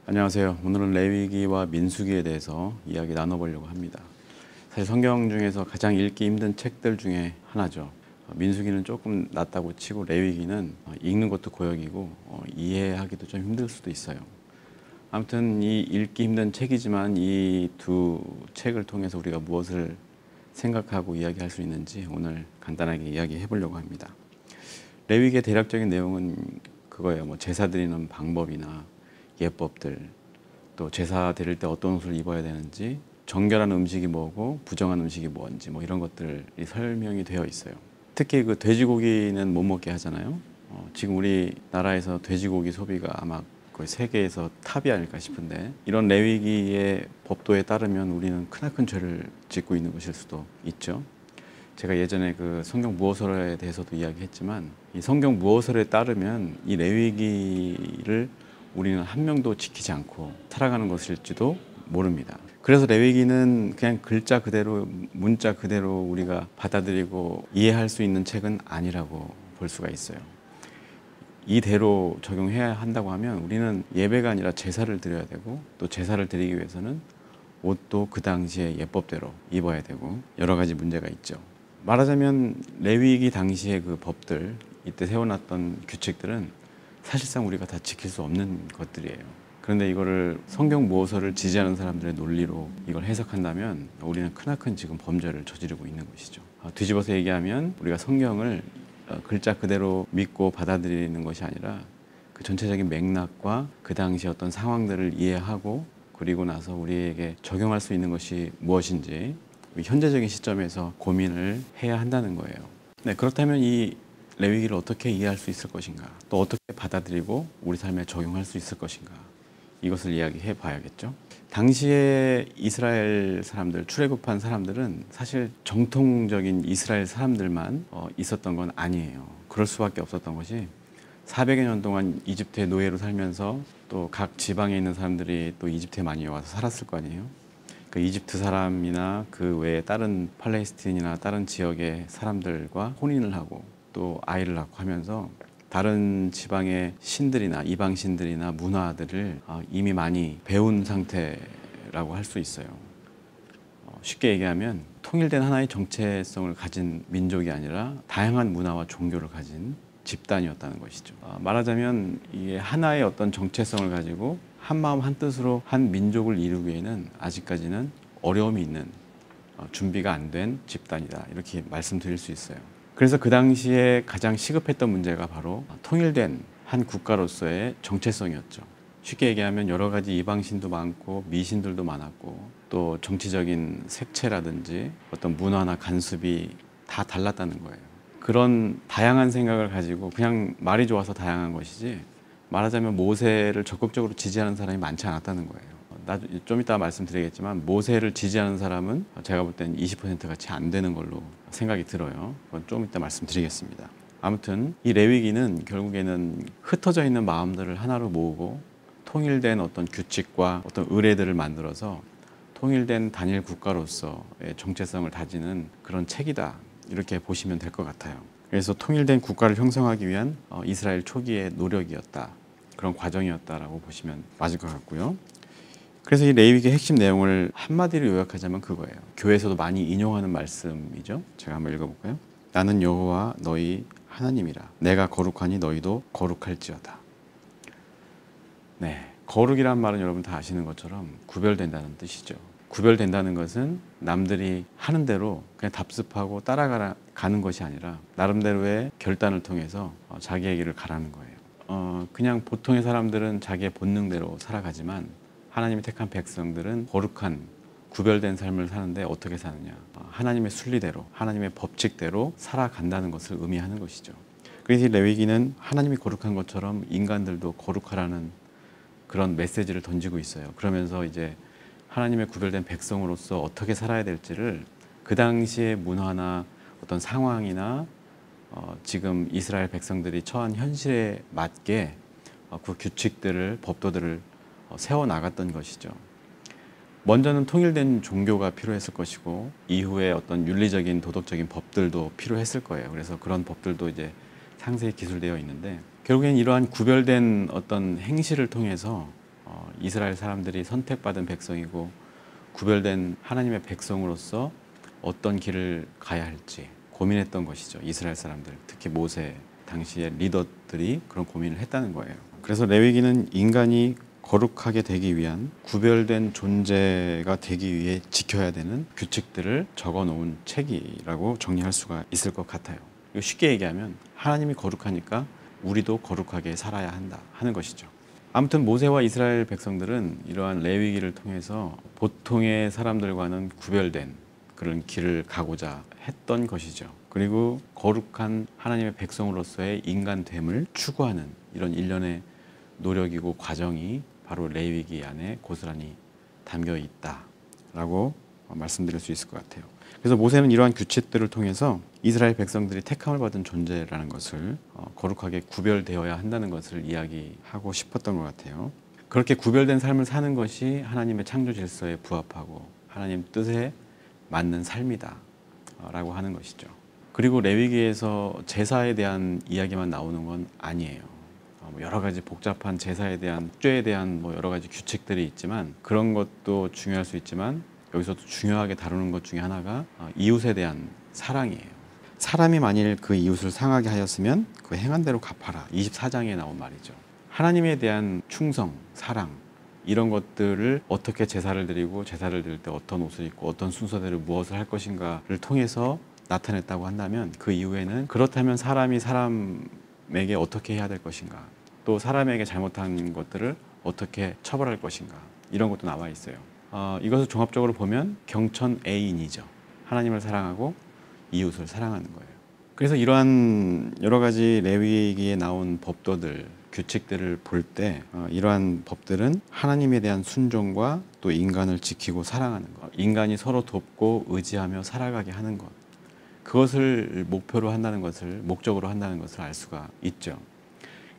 안녕하세요. 오늘은 레위기와 민수기에 대해서 이야기 나눠보려고 합니다. 사실 성경 중에서 가장 읽기 힘든 책들 중에 하나죠. 민수기는 조금 낫다고 치고 레위기는 읽는 것도 고역이고 이해하기도 좀 힘들 수도 있어요. 아무튼 이 읽기 힘든 책이지만 이 두 책을 통해서 우리가 무엇을 생각하고 이야기할 수 있는지 오늘 간단하게 이야기해 보려고 합니다. 레위기의 대략적인 내용은 그거예요. 제사 드리는 방법이나 예법들, 또 제사 드릴 때 어떤 옷을 입어야 되는지, 정결한 음식이 뭐고 부정한 음식이 뭔지 이런 것들이 설명이 되어 있어요. 특히 그 돼지고기는 못 먹게 하잖아요. 지금 우리나라에서 돼지고기 소비가 아마 거의 세계에서 탑이 아닐까 싶은데, 이런 레위기의 법도에 따르면 우리는 크나큰 죄를 짓고 있는 것일 수도 있죠. 제가 예전에 그 성경 무호설에 대해서도 이야기했지만, 이 성경 무호설에 따르면 이 레위기를 우리는 한 명도 지키지 않고 살아가는 것일지도 모릅니다. 그래서 레위기는 그냥 글자 그대로, 문자 그대로 우리가 받아들이고 이해할 수 있는 책은 아니라고 볼 수가 있어요. 이대로 적용해야 한다고 하면 우리는 예배가 아니라 제사를 드려야 되고, 또 제사를 드리기 위해서는 옷도 그 당시에 예법대로 입어야 되고 여러 가지 문제가 있죠. 말하자면 레위기 당시의 그 법들, 이때 세워놨던 규칙들은 사실상 우리가 다 지킬 수 없는 것들이에요. 그런데 이거를 성경 무호설을 지지하는 사람들의 논리로 이걸 해석한다면 우리는 크나큰 지금 범죄를 저지르고 있는 것이죠. 뒤집어서 얘기하면 우리가 성경을 글자 그대로 믿고 받아들이는 것이 아니라 그 전체적인 맥락과 그 당시 어떤 상황들을 이해하고, 그리고 나서 우리에게 적용할 수 있는 것이 무엇인지 현재적인 시점에서 고민을 해야 한다는 거예요. 네, 그렇다면 이 레위기를 어떻게 이해할 수 있을 것인가, 또 어떻게 받아들이고 우리 삶에 적용할 수 있을 것인가, 이것을 이야기해 봐야겠죠. 당시에 이스라엘 사람들, 출애굽한 사람들은 사실 정통적인 이스라엘 사람들만 있었던 건 아니에요. 그럴 수밖에 없었던 것이 400여 년 동안 이집트의 노예로 살면서 또 각 지방에 있는 사람들이 또 이집트에 많이 와서 살았을 거 아니에요. 그 이집트 사람이나 그 외에 다른 팔레스틴이나 다른 지역의 사람들과 혼인을 하고 또 아이를 낳고 하면서 다른 지방의 신들이나 이방 신들이나 문화들을 이미 많이 배운 상태라고 할 수 있어요. 쉽게 얘기하면 통일된 하나의 정체성을 가진 민족이 아니라 다양한 문화와 종교를 가진 집단이었다는 것이죠. 말하자면 이게 하나의 어떤 정체성을 가지고 한 마음 한 뜻으로 한 민족을 이루기에는 아직까지는 어려움이 있는, 준비가 안 된 집단이다, 이렇게 말씀드릴 수 있어요. 그래서 그 당시에 가장 시급했던 문제가 바로 통일된 한 국가로서의 정체성이었죠. 쉽게 얘기하면 여러 가지 이방신도 많고 미신들도 많았고, 또 정치적인 색채라든지 어떤 문화나 간습이 다 달랐다는 거예요. 그런 다양한 생각을 가지고, 그냥 말이 좋아서 다양한 것이지 말하자면 모세를 적극적으로 지지하는 사람이 많지 않았다는 거예요. 좀 이따 말씀드리겠지만 모세를 지지하는 사람은 제가 볼 때는 20%가 채 안 되는 걸로 생각이 들어요. 그건 좀 이따 말씀드리겠습니다. 아무튼 이 레위기는 결국에는 흩어져 있는 마음들을 하나로 모으고 통일된 어떤 규칙과 어떤 의례들을 만들어서 통일된 단일 국가로서의 정체성을 다지는 그런 책이다, 이렇게 보시면 될 것 같아요. 그래서 통일된 국가를 형성하기 위한 이스라엘 초기의 노력이었다, 그런 과정이었다라고 보시면 맞을 것 같고요. 그래서 이 레위기의 핵심 내용을 한마디로 요약하자면 그거예요. 교회에서도 많이 인용하는 말씀이죠. 제가 한번 읽어볼까요? 나는 여호와 너희 하나님이라. 내가 거룩하니 너희도 거룩할지어다. 네, 거룩이란 말은 여러분 다 아시는 것처럼 구별된다는 뜻이죠. 구별된다는 것은 남들이 하는 대로 그냥 답습하고 따라가는 것이 아니라 나름대로의 결단을 통해서 자기의 길을 가라는 거예요. 그냥 보통의 사람들은 자기의 본능대로 살아가지만 하나님이 택한 백성들은 거룩한 구별된 삶을 사는데 어떻게 사느냐, 하나님의 순리대로, 하나님의 법칙대로 살아간다는 것을 의미하는 것이죠. 그래서 이 레위기는 하나님이 거룩한 것처럼 인간들도 거룩하라는 그런 메시지를 던지고 있어요. 그러면서 이제 하나님의 구별된 백성으로서 어떻게 살아야 될지를 그 당시의 문화나 어떤 상황이나 지금 이스라엘 백성들이 처한 현실에 맞게 그 규칙들을, 법도들을 세워나갔던 것이죠. 먼저는 통일된 종교가 필요했을 것이고, 이후에 어떤 윤리적인 도덕적인 법들도 필요했을 거예요. 그래서 그런 법들도 이제 상세히 기술되어 있는데, 결국엔 이러한 구별된 어떤 행실을 통해서 이스라엘 사람들이 선택받은 백성이고 구별된 하나님의 백성으로서 어떤 길을 가야 할지 고민했던 것이죠. 이스라엘 사람들, 특히 모세 당시의 리더들이 그런 고민을 했다는 거예요. 그래서 레위기는 인간이 거룩하게 되기 위한 구별된 존재가 되기 위해 지켜야 되는 규칙들을 적어 놓은 책이라고 정리할 수가 있을 것 같아요. 쉽게 얘기하면 하나님이 거룩하니까 우리도 거룩하게 살아야 한다 하는 것이죠. 아무튼 모세와 이스라엘 백성들은 이러한 레위기를 통해서 보통의 사람들과는 구별된 그런 길을 가고자 했던 것이죠. 그리고 거룩한 하나님의 백성으로서의 인간됨을 추구하는 이런 일련의 노력이고 과정이 바로 레위기 안에 고스란히 담겨 있다라고 말씀드릴 수 있을 것 같아요. 그래서 모세는 이러한 규칙들을 통해서 이스라엘 백성들이 택함을 받은 존재라는 것을 거룩하게 구별되어야 한다는 것을 이야기하고 싶었던 것 같아요. 그렇게 구별된 삶을 사는 것이 하나님의 창조 질서에 부합하고 하나님 뜻에 맞는 삶이다 라고 하는 것이죠. 그리고 레위기에서 제사에 대한 이야기만 나오는 건 아니에요. 여러 가지 복잡한 제사에 대한 축제에 대한 여러 가지 규칙들이 있지만 그런 것도 중요할 수 있지만 여기서도 중요하게 다루는 것 중에 하나가 이웃에 대한 사랑이에요. 사람이 만일 그 이웃을 상하게 하였으면 그 행한 대로 갚아라. 24장에 나온 말이죠. 하나님에 대한 충성, 사랑 이런 것들을 어떻게 제사를 드리고 제사를 드릴 때 어떤 옷을 입고 어떤 순서대로 무엇을 할 것인가를 통해서 나타냈다고 한다면 그 이후에는 그렇다면 사람이 사람에게 어떻게 해야 될 것인가 또 사람에게 잘못한 것들을 어떻게 처벌할 것인가 이런 것도 나와 있어요. 이것을 종합적으로 보면 경천애인이죠. 하나님을 사랑하고 이웃을 사랑하는 거예요. 그래서 이러한 여러 가지 레위기에 나온 법도들, 규칙들을 볼 때 이러한 법들은 하나님에 대한 순종과 또 인간을 지키고 사랑하는 것, 인간이 서로 돕고 의지하며 살아가게 하는 것, 그것을 목표로 한다는 것을, 목적으로 한다는 것을 알 수가 있죠.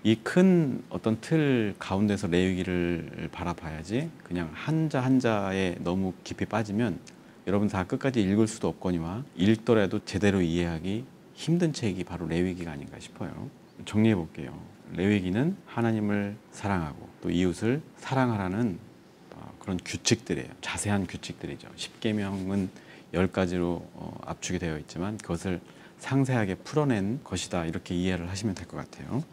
이 큰 어떤 틀 가운데서 레위기를 바라봐야지 그냥 한자 한자에 너무 깊이 빠지면 여러분 다 끝까지 읽을 수도 없거니와 읽더라도 제대로 이해하기 힘든 책이 바로 레위기가 아닌가 싶어요. 정리해 볼게요. 레위기는 하나님을 사랑하고 또 이웃을 사랑하라는 그런 규칙들이에요. 자세한 규칙들이죠. 십계명은 10가지로 압축이 되어 있지만 그것을 상세하게 풀어낸 것이다 이렇게 이해를 하시면 될 것 같아요.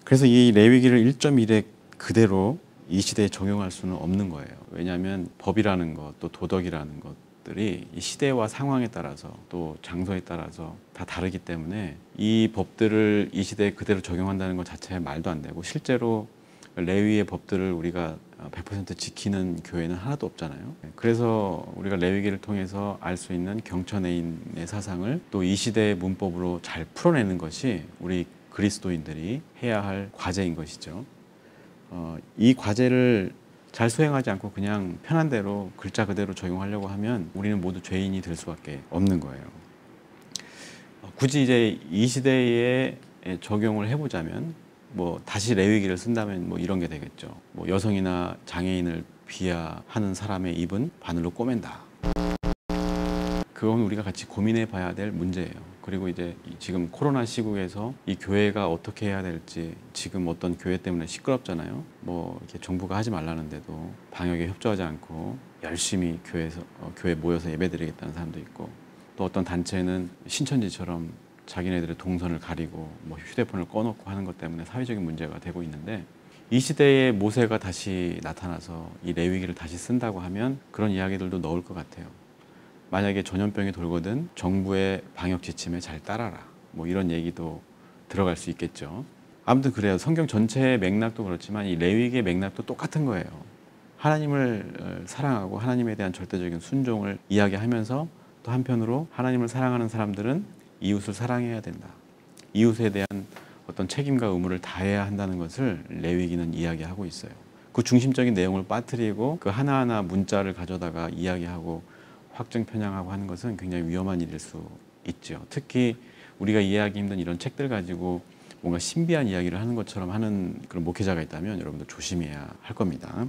그래서 이 레위기를 1.1에 그대로 이 시대에 적용할 수는 없는 거예요. 왜냐하면 법이라는 것, 또 도덕이라는 것들이 이 시대와 상황에 따라서 또 장소에 따라서 다 다르기 때문에 이 법들을 이 시대에 그대로 적용한다는 것 자체에 말도 안 되고 실제로 레위의 법들을 우리가 100% 지키는 교회는 하나도 없잖아요. 그래서 우리가 레위기를 통해서 알 수 있는 경천애인의 사상을 또 이 시대의 문법으로 잘 풀어내는 것이 우리 그리스도인들이 해야 할 과제인 것이죠. 이 과제를 잘 수행하지 않고 그냥 편한 대로 글자 그대로 적용하려고 하면 우리는 모두 죄인이 될 수밖에 없는 거예요. 굳이 이제 이 시대에 적용을 해보자면 다시 레위기를 쓴다면 이런 게 되겠죠. 여성이나 장애인을 비하하는 사람의 입은 바늘로 꼬맨다. 그건 우리가 같이 고민해 봐야 될 문제예요. 그리고 이제 지금 코로나 시국에서 이 교회가 어떻게 해야 될지 지금 어떤 교회 때문에 시끄럽잖아요. 이렇게 정부가 하지 말라는데도 방역에 협조하지 않고 열심히 교회에 모여서 예배드리겠다는 사람도 있고 또 어떤 단체는 신천지처럼 자기네들의 동선을 가리고 휴대폰을 꺼놓고 하는 것 때문에 사회적인 문제가 되고 있는데 이 시대에 모세가 다시 나타나서 이 레위기를 다시 쓴다고 하면 그런 이야기들도 넣을 것 같아요. 만약에 전염병이 돌거든 정부의 방역 지침에 잘 따라라 이런 얘기도 들어갈 수 있겠죠. 아무튼 그래요. 성경 전체의 맥락도 그렇지만 이 레위기의 맥락도 똑같은 거예요. 하나님을 사랑하고 하나님에 대한 절대적인 순종을 이야기하면서 또 한편으로 하나님을 사랑하는 사람들은 이웃을 사랑해야 된다. 이웃에 대한 어떤 책임과 의무를 다해야 한다는 것을 레위기는 이야기하고 있어요. 그 중심적인 내용을 빠뜨리고 그 하나하나 문자를 가져다가 이야기하고 확정 편향하고 하는 것은 굉장히 위험한 일일 수 있죠. 특히 우리가 이해하기 힘든 이런 책들 가지고 뭔가 신비한 이야기를 하는 것처럼 하는 그런 목회자가 있다면 여러분들 조심해야 할 겁니다.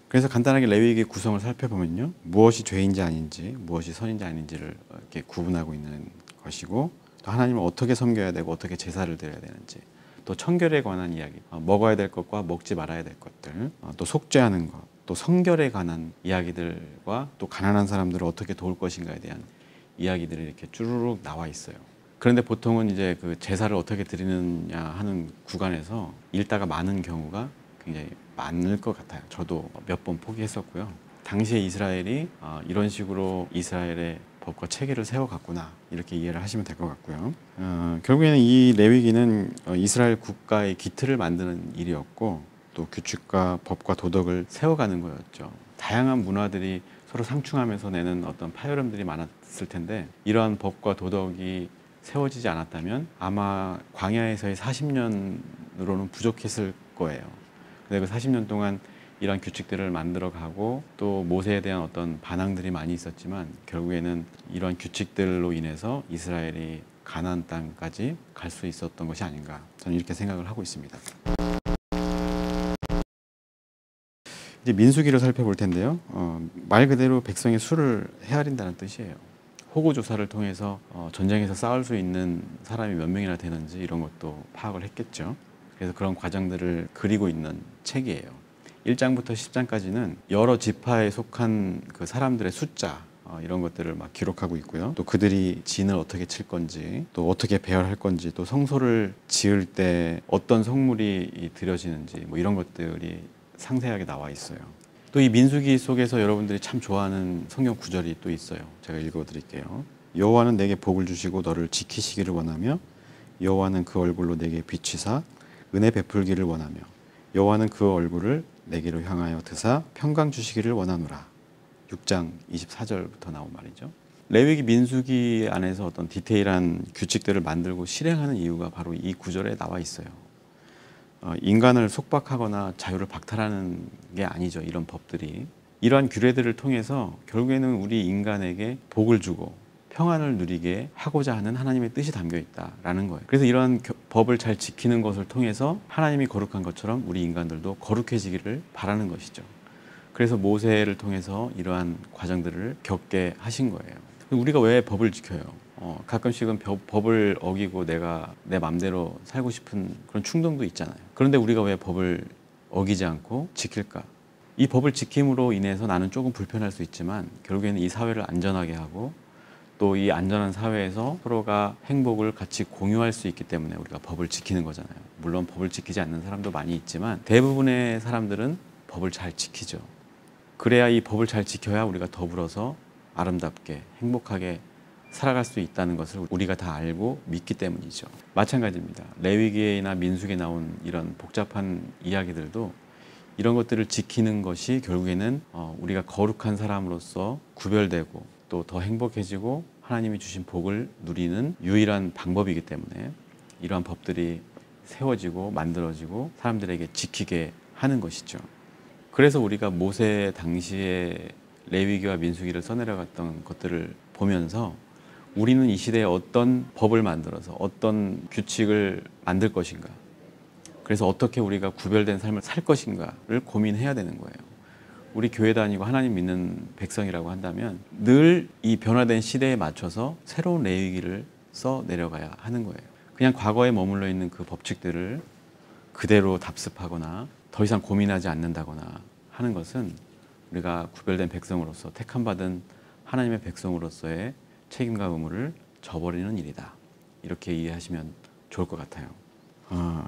그래서 간단하게 레위기의 구성을 살펴보면요. 무엇이 죄인지 아닌지, 무엇이 선인지 아닌지를 이렇게 구분하고 있는 것이고 또 하나님을 어떻게 섬겨야 되고 어떻게 제사를 드려야 되는지 또 청결에 관한 이야기, 먹어야 될 것과 먹지 말아야 될 것들, 또 속죄하는 것, 또 성결에 관한 이야기들과 또 가난한 사람들을 어떻게 도울 것인가에 대한 이야기들이 이렇게 쭈루룩 나와 있어요. 그런데 보통은 이제 그 제사를 어떻게 드리느냐 하는 구간에서 읽다가 많은 경우가 굉장히 많을 것 같아요. 저도 몇 번 포기했었고요. 당시에 이스라엘이 이런 식으로 이스라엘의 법과 체계를 세워갔구나, 이렇게 이해를 하시면 될 것 같고요. 결국에는 이 레위기는 이스라엘 국가의 기틀을 만드는 일이었고, 또 규칙과 법과 도덕을 세워가는 거였죠. 다양한 문화들이 서로 상충하면서 내는 어떤 파열음들이 많았을 텐데, 이러한 법과 도덕이 세워지지 않았다면 아마 광야에서의 40년으로는 부족했을 거예요. 근데 그 40년 동안 이런 규칙들을 만들어가고 또 모세에 대한 어떤 반항들이 많이 있었지만, 결국에는 이런 규칙들로 인해서 이스라엘이 가나안 땅까지 갈 수 있었던 것이 아닌가, 저는 이렇게 생각을 하고 있습니다. 이제 민수기를 살펴볼 텐데요. 말 그대로 백성의 수를 헤아린다는 뜻이에요. 호구 조사를 통해서 전쟁에서 싸울 수 있는 사람이 몇 명이나 되는지 이런 것도 파악을 했겠죠. 그래서 그런 과정들을 그리고 있는 책이에요. 1장부터 10장까지는 여러 지파에 속한 그 사람들의 숫자, 이런 것들을 막 기록하고 있고요. 또 그들이 진을 어떻게 칠 건지, 또 어떻게 배열할 건지, 또 성소를 지을 때 어떤 성물이 드려지는지, 뭐 이런 것들이 상세하게 나와 있어요. 또 이 민수기 속에서 여러분들이 참 좋아하는 성경 구절이 또 있어요. 제가 읽어드릴게요. 여호와는 내게 복을 주시고 너를 지키시기를 원하며, 여호와는 그 얼굴로 내게 비치사 은혜 베풀기를 원하며, 여호와는 그 얼굴을 내게로 향하여 드사 평강 주시기를 원하노라. 6장 24절부터 나온 말이죠. 레위기 민수기 안에서 어떤 디테일한 규칙들을 만들고 실행하는 이유가 바로 이 구절에 나와 있어요. 인간을 속박하거나 자유를 박탈하는 게 아니죠. 이런 법들이. 이러한 규례들을 통해서 결국에는 우리 인간에게 복을 주고 평안을 누리게 하고자 하는 하나님의 뜻이 담겨 있다라는 거예요. 그래서 이러한 법을 잘 지키는 것을 통해서 하나님이 거룩한 것처럼 우리 인간들도 거룩해지기를 바라는 것이죠. 그래서 모세를 통해서 이러한 과정들을 겪게 하신 거예요. 우리가 왜 법을 지켜요? 가끔씩은 법을 어기고 내가 내 맘대로 살고 싶은 그런 충동도 있잖아요. 그런데 우리가 왜 법을 어기지 않고 지킬까? 이 법을 지킴으로 인해서 나는 조금 불편할 수 있지만 결국에는 이 사회를 안전하게 하고, 또 이 안전한 사회에서 서로가 행복을 같이 공유할 수 있기 때문에 우리가 법을 지키는 거잖아요. 물론 법을 지키지 않는 사람도 많이 있지만 대부분의 사람들은 법을 잘 지키죠. 그래야 이 법을 잘 지켜야 우리가 더불어서 아름답게 행복하게 살아갈 수 있다는 것을 우리가 다 알고 믿기 때문이죠. 마찬가지입니다. 레위기나 민수기에 나온 이런 복잡한 이야기들도 이런 것들을 지키는 것이 결국에는 우리가 거룩한 사람으로서 구별되고 또 더 행복해지고 하나님이 주신 복을 누리는 유일한 방법이기 때문에 이러한 법들이 세워지고 만들어지고 사람들에게 지키게 하는 것이죠. 그래서 우리가 모세 당시에 레위기와 민수기를 써내려갔던 것들을 보면서 우리는 이 시대에 어떤 법을 만들어서 어떤 규칙을 만들 것인가, 그래서 어떻게 우리가 구별된 삶을 살 것인가를 고민해야 되는 거예요. 우리 교회 다니고 하나님 믿는 백성이라고 한다면 늘 이 변화된 시대에 맞춰서 새로운 레위기를 써 내려가야 하는 거예요. 그냥 과거에 머물러 있는 그 법칙들을 그대로 답습하거나 더 이상 고민하지 않는다거나 하는 것은 우리가 구별된 백성으로서 택함받은 하나님의 백성으로서의 책임과 의무를 저버리는 일이다. 이렇게 이해하시면 좋을 것 같아요.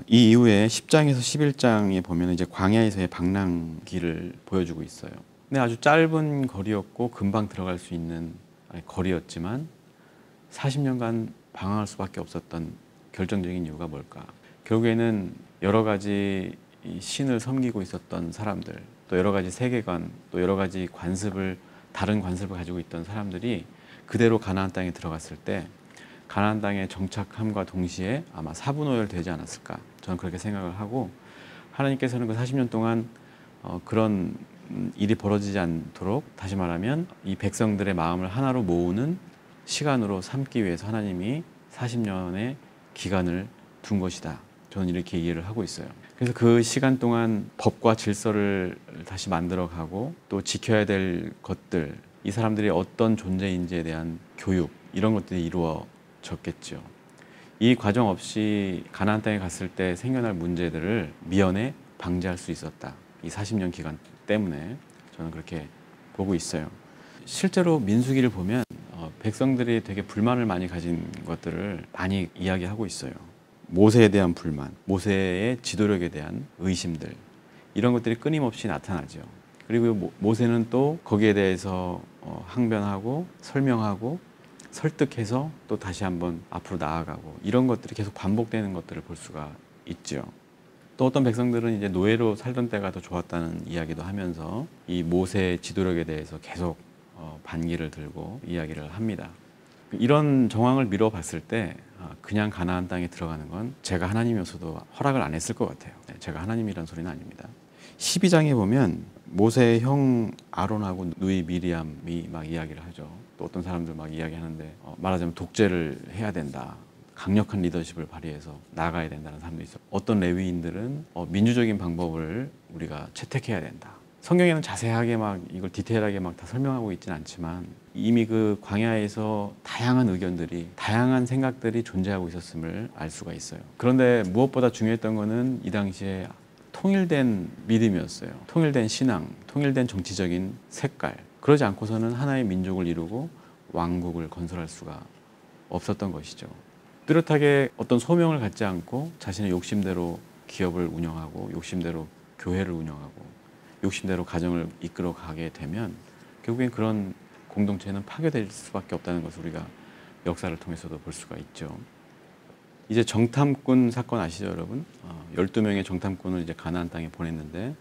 이 이후에 10장에서 11장에 보면 이제 광야에서의 방랑기를 보여주고 있어요. 근데 아주 짧은 거리였고 금방 들어갈 수 있는 거리였지만 40년간 방황할 수밖에 없었던 결정적인 이유가 뭘까? 결국에는 여러 가지 신을 섬기고 있었던 사람들, 또 여러 가지 세계관, 또 여러 가지 다른 관습을 가지고 있던 사람들이 그대로 가나안 땅에 들어갔을 때 가나안 땅에 정착함과 동시에 아마 사분오열되지 않았을까, 저는 그렇게 생각을 하고, 하나님께서는 그 40년 동안 그런 일이 벌어지지 않도록, 다시 말하면 이 백성들의 마음을 하나로 모으는 시간으로 삼기 위해서 하나님이 40년의 기간을 둔 것이다. 저는 이렇게 이해를 하고 있어요. 그래서 그 시간 동안 법과 질서를 다시 만들어가고 또 지켜야 될 것들, 이 사람들이 어떤 존재인지에 대한 교육, 이런 것들이 이루어졌겠죠. 이 과정 없이 가나안 땅에 갔을 때 생겨날 문제들을 미연에 방지할 수 있었다. 이 40년 기간 때문에 저는 그렇게 보고 있어요. 실제로 민수기를 보면 백성들이 되게 불만을 많이 가진 것들을 많이 이야기하고 있어요. 모세에 대한 불만, 모세의 지도력에 대한 의심들, 이런 것들이 끊임없이 나타나죠. 그리고 모세는 또 거기에 대해서 항변하고 설명하고 설득해서 또 다시 한번 앞으로 나아가고, 이런 것들이 계속 반복되는 것들을 볼 수가 있죠. 또 어떤 백성들은 이제 노예로 살던 때가 더 좋았다는 이야기도 하면서 이 모세의 지도력에 대해서 계속 반기를 들고 이야기를 합니다. 이런 정황을 미뤄 봤을 때 그냥 가나안 땅에 들어가는 건 제가 하나님이었어도 허락을 안 했을 것 같아요. 제가 하나님이란 소리는 아닙니다. 12장에 보면 모세의 형 아론하고 누이 미리암이 막 이야기를 하죠. 또 어떤 사람들 막 이야기하는데 말하자면 독재를 해야 된다, 강력한 리더십을 발휘해서 나아가야 된다는 사람도 있어. 어떤 레위인들은 민주적인 방법을 우리가 채택해야 된다. 성경에는 자세하게 막 이걸 디테일하게 막 다 설명하고 있지는 않지만 이미 그 광야에서 다양한 의견들이, 다양한 생각들이 존재하고 있었음을 알 수가 있어요. 그런데 무엇보다 중요했던 거는 이 당시에 통일된 믿음이었어요. 통일된 신앙, 통일된 정치적인 색깔. 그러지 않고서는 하나의 민족을 이루고 왕국을 건설할 수가 없었던 것이죠. 뚜렷하게 어떤 소명을 갖지 않고 자신의 욕심대로 기업을 운영하고 욕심대로 교회를 운영하고 욕심대로 가정을 이끌어 가게 되면 결국엔 그런 공동체는 파괴될 수밖에 없다는 것을 우리가 역사를 통해서도 볼 수가 있죠. 이제 정탐꾼 사건 아시죠, 여러분? 12명의 정탐꾼을 이제 가나안 땅에 보냈는데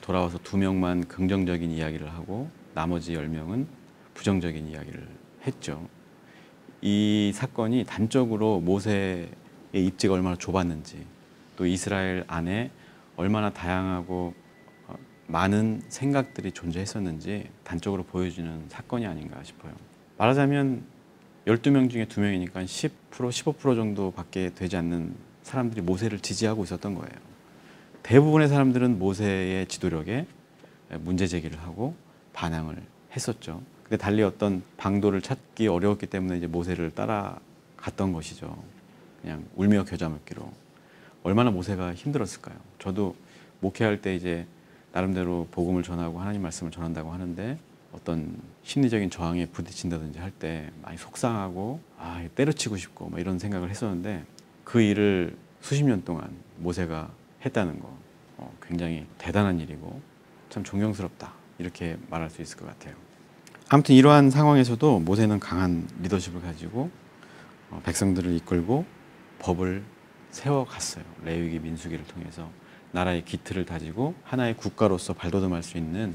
돌아와서 2명만 긍정적인 이야기를 하고 나머지 10명은 부정적인 이야기를 했죠. 이 사건이 단적으로 모세의 입지가 얼마나 좁았는지, 또 이스라엘 안에 얼마나 다양하고 많은 생각들이 존재했었는지 단적으로 보여주는 사건이 아닌가 싶어요. 말하자면 12명 중에 2명이니까 10%, 15% 정도밖에 되지 않는 사람들이 모세를 지지하고 있었던 거예요. 대부분의 사람들은 모세의 지도력에 문제 제기를 하고 반항을 했었죠. 근데 달리 어떤 방도를 찾기 어려웠기 때문에 이제 모세를 따라갔던 것이죠. 그냥 울며 겨자 먹기로. 얼마나 모세가 힘들었을까요? 저도 목회할 때 이제 나름대로 복음을 전하고 하나님 말씀을 전한다고 하는데 어떤 심리적인 저항에 부딪힌다든지 할 때 많이 속상하고 때려치고 싶고 뭐 이런 생각을 했었는데 그 일을 수십 년 동안 모세가 했다는 거 굉장히 대단한 일이고 참 존경스럽다, 이렇게 말할 수 있을 것 같아요. 아무튼 이러한 상황에서도 모세는 강한 리더십을 가지고 백성들을 이끌고 법을 세워갔어요. 레위기 민수기를 통해서 나라의 기틀을 다지고 하나의 국가로서 발돋움할 수 있는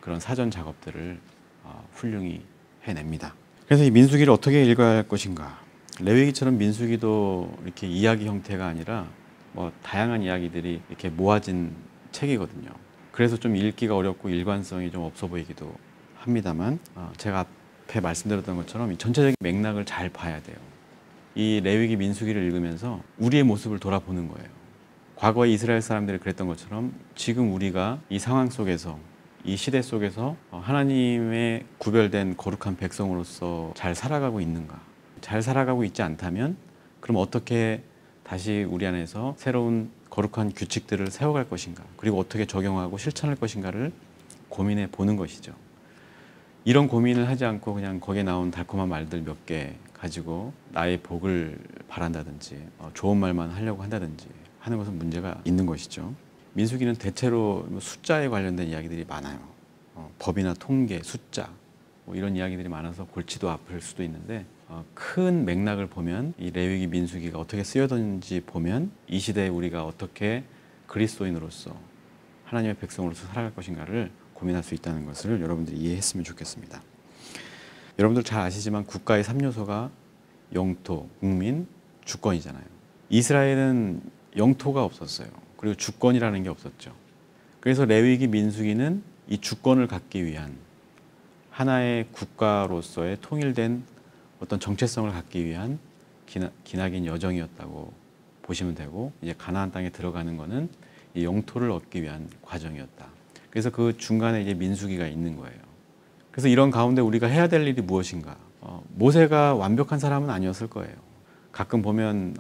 그런 사전 작업들을 훌륭히 해냅니다. 그래서 이 민수기를 어떻게 읽어야 할 것인가? 레위기처럼 민수기도 이렇게 이야기 형태가 아니라 다양한 이야기들이 이렇게 모아진 책이거든요. 그래서 좀 읽기가 어렵고 일관성이 좀 없어 보이기도 합니다만 제가 앞에 말씀드렸던 것처럼 이 전체적인 맥락을 잘 봐야 돼요. 이 레위기 민수기를 읽으면서 우리의 모습을 돌아보는 거예요. 과거의 이스라엘 사람들이 그랬던 것처럼 지금 우리가 이 상황 속에서, 이 시대 속에서 하나님의 구별된 거룩한 백성으로서 잘 살아가고 있는가? 잘 살아가고 있지 않다면 그럼 어떻게 다시 우리 안에서 새로운 거룩한 규칙들을 세워갈 것인가? 그리고 어떻게 적용하고 실천할 것인가를 고민해 보는 것이죠. 이런 고민을 하지 않고 그냥 거기에 나온 달콤한 말들 몇 개 가지고 나의 복을 바란다든지 좋은 말만 하려고 한다든지 하는 것은 문제가 있는 것이죠. 민수기는 대체로 숫자에 관련된 이야기들이 많아요. 법이나 통계, 숫자 이런 이야기들이 많아서 골치도 아플 수도 있는데 큰 맥락을 보면 이 레위기 민수기가 어떻게 쓰여졌는지 보면 이 시대에 우리가 어떻게 그리스도인으로서 하나님의 백성으로서 살아갈 것인가를 고민할 수 있다는 것을 여러분들이 이해했으면 좋겠습니다. 여러분들 잘 아시지만 국가의 3요소가 영토, 국민, 주권이잖아요. 이스라엘은 영토가 없었어요. 그리고 주권이라는 게 없었죠. 그래서 레위기 민수기는 이 주권을 갖기 위한 하나의 국가로서의 통일된 어떤 정체성을 갖기 위한 기나긴 여정이었다고 보시면 되고, 이제 가나안 땅에 들어가는 것은 이 영토를 얻기 위한 과정이었다. 그래서 그 중간에 이제 민수기가 있는 거예요. 그래서 이런 가운데 우리가 해야 될 일이 무엇인가? 모세가 완벽한 사람은 아니었을 거예요. 가끔 보면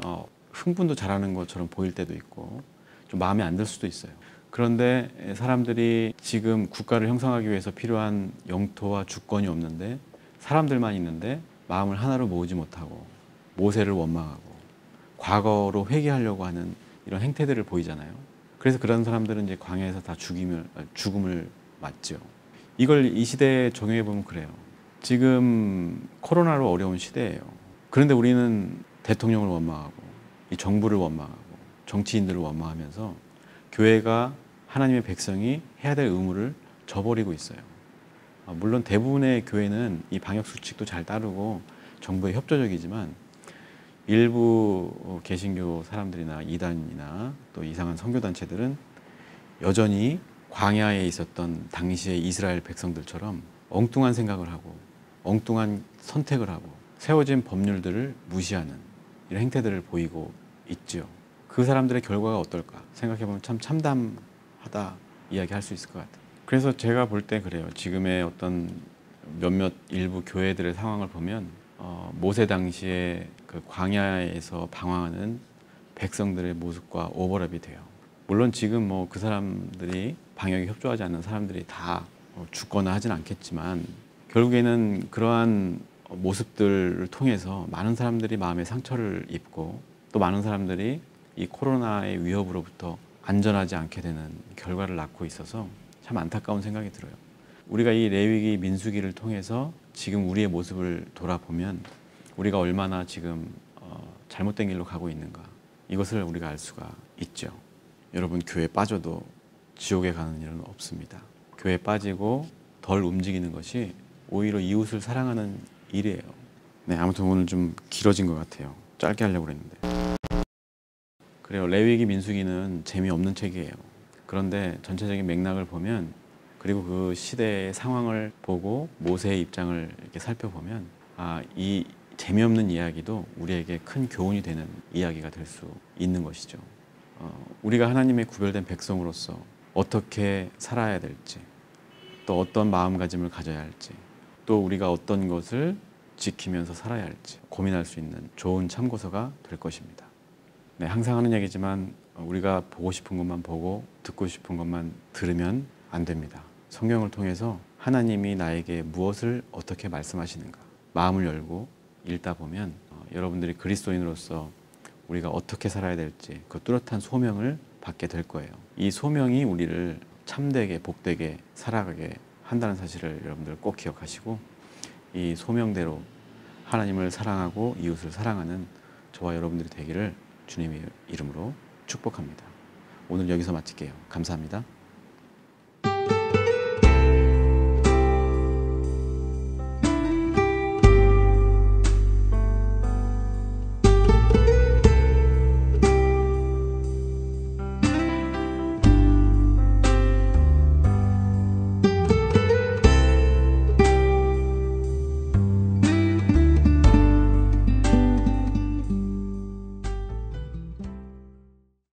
흥분도 잘하는 것처럼 보일 때도 있고 좀 마음에 안 들 수도 있어요. 그런데 사람들이 지금 국가를 형성하기 위해서 필요한 영토와 주권이 없는데 사람들만 있는데 마음을 하나로 모으지 못하고 모세를 원망하고 과거로 회귀하려고 하는 이런 행태들을 보이잖아요. 그래서 그런 사람들은 이제 광야에서 다 죽음을 맞죠. 이걸 이 시대에 적용해 보면 그래요. 지금 코로나로 어려운 시대예요. 그런데 우리는 대통령을 원망하고 이 정부를 원망하고 정치인들을 원망하면서 교회가 하나님의 백성이 해야 될 의무를 저버리고 있어요. 물론 대부분의 교회는 이 방역 수칙도 잘 따르고 정부에 협조적이지만 일부 개신교 사람들이나 이단이나 또 이상한 선교단체들은 여전히 광야에 있었던 당시의 이스라엘 백성들처럼 엉뚱한 생각을 하고 엉뚱한 선택을 하고 세워진 법률들을 무시하는 이런 행태들을 보이고 있죠. 그 사람들의 결과가 어떨까 생각해보면 참 참담하다 이야기할 수 있을 것 같아요. 그래서 제가 볼 때 그래요. 지금의 어떤 몇몇 일부 교회들의 상황을 보면 모세 당시에 그 광야에서 방황하는 백성들의 모습과 오버랩이 돼요. 물론 지금 뭐 그 사람들이 방역에 협조하지 않는 사람들이 다 죽거나 하진 않겠지만 결국에는 그러한 모습들을 통해서 많은 사람들이 마음의 상처를 입고 또 많은 사람들이 이 코로나의 위협으로부터 안전하지 않게 되는 결과를 낳고 있어서 참 안타까운 생각이 들어요. 우리가 이 레위기 민수기를 통해서 지금 우리의 모습을 돌아보면 우리가 얼마나 지금 잘못된 길로 가고 있는가 이것을 우리가 알 수가 있죠. 여러분 교회에 빠져도 지옥에 가는 일은 없습니다. 교회에 빠지고 덜 움직이는 것이 오히려 이웃을 사랑하는 일이에요. 네, 아무튼 오늘 좀 길어진 것 같아요. 짧게 하려고 그랬는데. 그래요. 레위기 민수기는 재미없는 책이에요. 그런데 전체적인 맥락을 보면 그리고 그 시대의 상황을 보고 모세의 입장을 이렇게 살펴보면 이 재미없는 이야기도 우리에게 큰 교훈이 되는 이야기가 될 수 있는 것이죠. 우리가 하나님의 구별된 백성으로서 어떻게 살아야 될지 또 어떤 마음가짐을 가져야 할지 또 우리가 어떤 것을 지키면서 살아야 할지 고민할 수 있는 좋은 참고서가 될 것입니다. 네, 항상 하는 얘기지만 우리가 보고 싶은 것만 보고 듣고 싶은 것만 들으면 안 됩니다. 성경을 통해서 하나님이 나에게 무엇을 어떻게 말씀하시는가 마음을 열고 읽다 보면 여러분들이 그리스도인으로서 우리가 어떻게 살아야 될지 그 뚜렷한 소명을 받게 될 거예요. 이 소명이 우리를 참되게 복되게 살아가게 한다는 사실을 여러분들 꼭 기억하시고 이 소명대로 하나님을 사랑하고 이웃을 사랑하는 저와 여러분들이 되기를 주님의 이름으로 축복합니다. 오늘 여기서 마칠게요. 감사합니다.